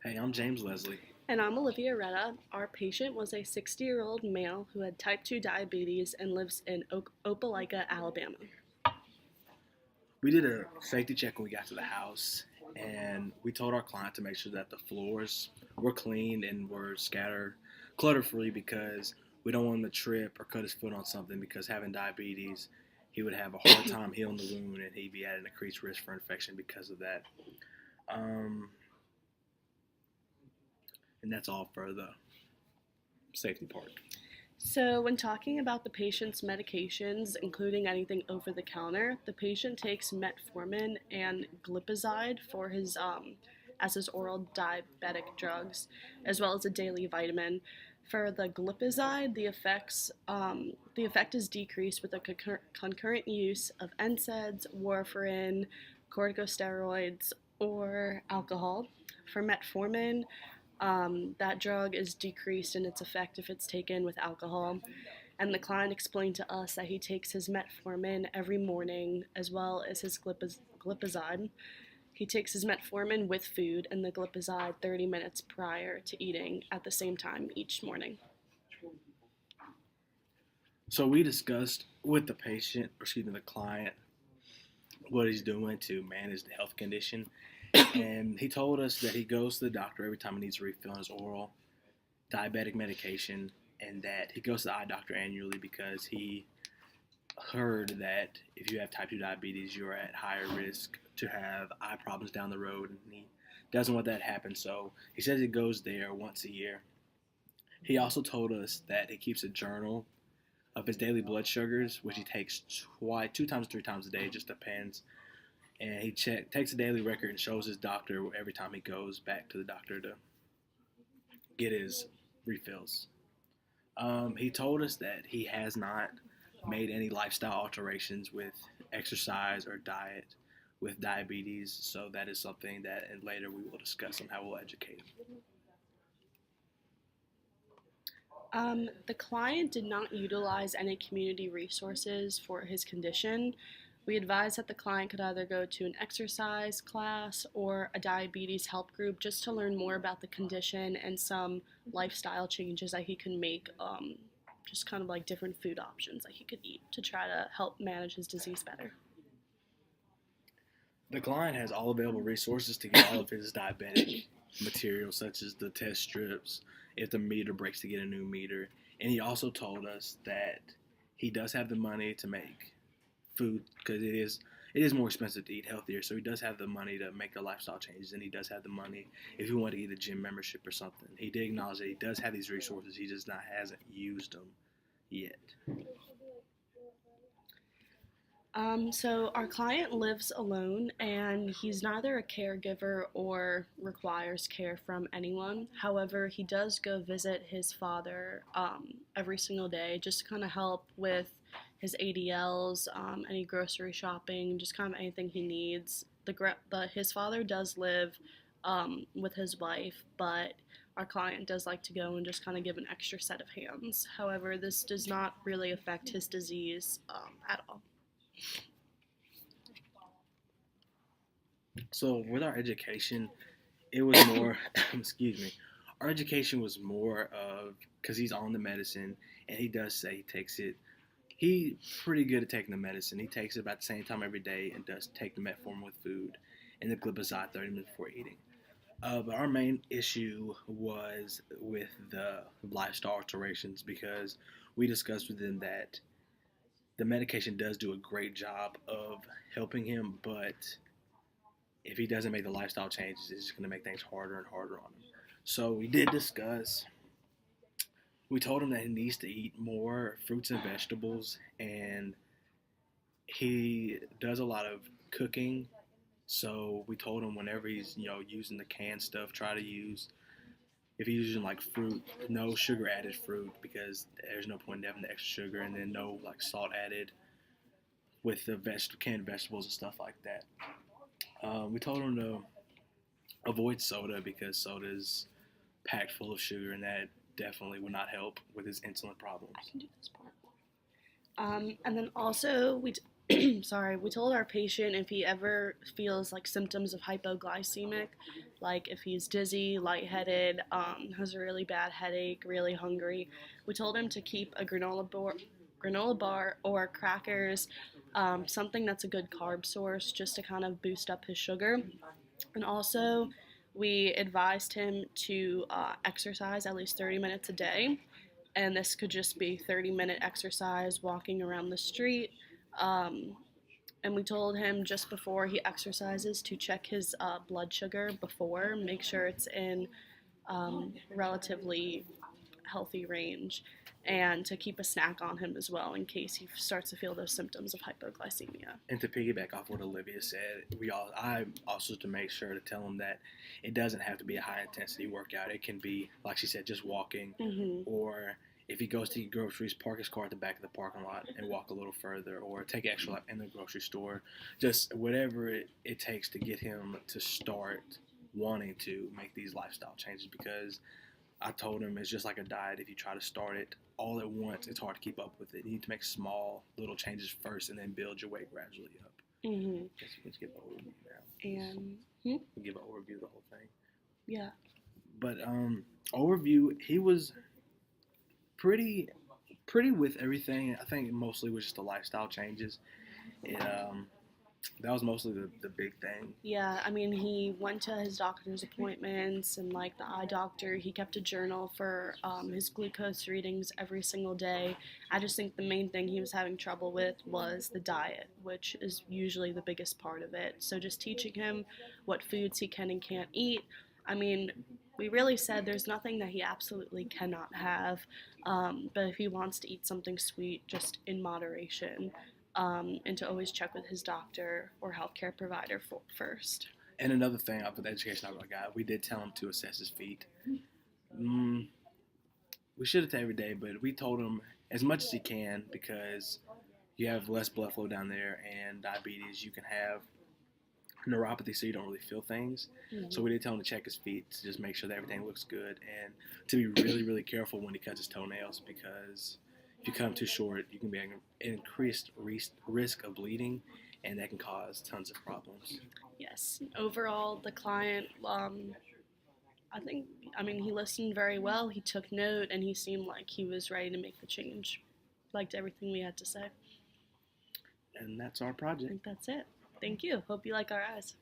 Hey, I'm James Leslie. And I'm Olivia Reda. Our patient was a 60-year-old male who had type 2 diabetes and lives in Opelika, Alabama. We did a safety check when we got to the house, and we told our client to make sure that the floors were clean and were scattered clutter free because we don't want him to trip or cut his foot on something because having diabetes, he would have a hard time healing the wound and he'd be at an increased risk for infection because of that. Um, and that's all for the safety part. So, when talking about the patient's medications, including anything over the counter, the patient takes metformin and glipizide for his as his oral diabetic drugs, as well as a daily vitamin. For the glipizide, the effect is decreased with the concurrent use of NSAIDs, warfarin, corticosteroids, or alcohol. For metformin, that drug is decreased in its effect if it's taken with alcohol. And the client explained to us that he takes his metformin every morning as well as his glipizide. He takes his metformin with food and the glipizide 30 minutes prior to eating at the same time each morning. So we discussed with the patient, or excuse me, the client, what he's doing to manage the health condition. And he told us that he goes to the doctor every time he needs to refill his oral diabetic medication, and that he goes to the eye doctor annually because he heard that if you have type 2 diabetes, you're at higher risk to have eye problems down the road, and he doesn't want that to happen. So he says he goes there once a year. He also told us that he keeps a journal of his daily blood sugars, which he takes twice, 2 times, 3 times a day, just depends. And he takes a daily record and shows his doctor every time he goes back to the doctor to get his refills. He told us that he has not made any lifestyle alterations with exercise or diet with diabetes, so that is something that later we will discuss on how we'll educate him. The client did not utilize any community resources for his condition. We advise that the client could either go to an exercise class or a diabetes help group just to learn more about the condition and some lifestyle changes that he can make, just kind of like different food options that he could eat to try to help manage his disease better. The client has all available resources to get all of his diabetic material, such as the test strips, if the meter breaks to get a new meter. And he also told us that he does have the money to make food because it is more expensive to eat healthier. So he does have the money to make the lifestyle changes, and he does have the money if he wanted to get a gym membership or something. He did acknowledge that he does have these resources. He just not hasn't used them yet. So our client lives alone and he's neither a caregiver or requires care from anyone. However, he does go visit his father every single day just to kind of help with his ADLs, any grocery shopping, just kind of anything he needs. His father does live with his wife, but our client does like to go and just kind of give an extra set of hands. However, this does not really affect his disease at all. So with our education, it was more, excuse me, our education was more of because he's on the medicine and he does say he takes it. He's pretty good at taking the medicine. He takes it about the same time every day and does take the metformin with food and the glipizide 30 minutes before eating. But our main issue was with the lifestyle alterations because we discussed with him that the medication does do a great job of helping him, but if he doesn't make the lifestyle changes, it's just going to make things harder and harder on him. So we did discuss. We told him that he needs to eat more fruits and vegetables, and he does a lot of cooking. So we told him whenever he's using the canned stuff, try to use if he's using like fruit, no sugar added fruit because there's no point in having the extra sugar, and then no like salt added with the canned vegetables and stuff like that. We told him to avoid soda because soda is packed full of sugar, and that definitely would not help with his insulin problems. I can do this part. And then also sorry, we told our patient if he ever feels like symptoms of hypoglycemic like if he's dizzy, lightheaded, has a really bad headache, really hungry. We told him to keep a granola bar or crackers, something that's a good carb source just to kind of boost up his sugar. And also, we advised him to exercise at least 30 minutes a day. And this could just be 30-minute exercise, walking around the street. Um, and we told him just before he exercises to check his blood sugar before, make sure it's in relatively healthy range, and to keep a snack on him as well in case he starts to feel those symptoms of hypoglycemia. And to piggyback off what Olivia said, I also to make sure to tell him that it doesn't have to be a high intensity workout. It can be, like she said, just walking, or if he goes to get groceries, park his car at the back of the parking lot and walk a little further, or take an extra lap in the grocery store. Just whatever it takes to get him to start wanting to make these lifestyle changes, because I told him it's just like a diet. If you try to start it all at once, it's hard to keep up with it. You need to make small little changes first and then build your weight gradually up. Guess you can give an overview now. And give an overview of the whole thing. yeah. But overview, he was pretty with everything. I think mostly was just the lifestyle changes. It that was mostly the big thing. Yeah, I mean, he went to his doctor's appointments and, like, the eye doctor. He kept a journal for his glucose readings every single day. I just think the main thing he was having trouble with was the diet, which is usually the biggest part of it. So just teaching him what foods he can and can't eat. I mean, we really said there's nothing that he absolutely cannot have, but if he wants to eat something sweet, just in moderation. And to always check with his doctor or healthcare provider first. And another thing, with the education I got, we did tell him to assess his feet. We should have every day, but we told him as much as he can, because you have less blood flow down there, and diabetes, you can have neuropathy, so you don't really feel things. So we did tell him to check his feet to just make sure that everything looks good, and to be really, really careful when he cuts his toenails, because if you cut them too short, you can be at an increased risk of bleeding, and that can cause tons of problems. Yes. Overall, the client, he listened very well. He took note, and he seemed like he was ready to make the change. Liked everything we had to say. And that's our I project. think that's it. Thank you. Hope you like our eyes.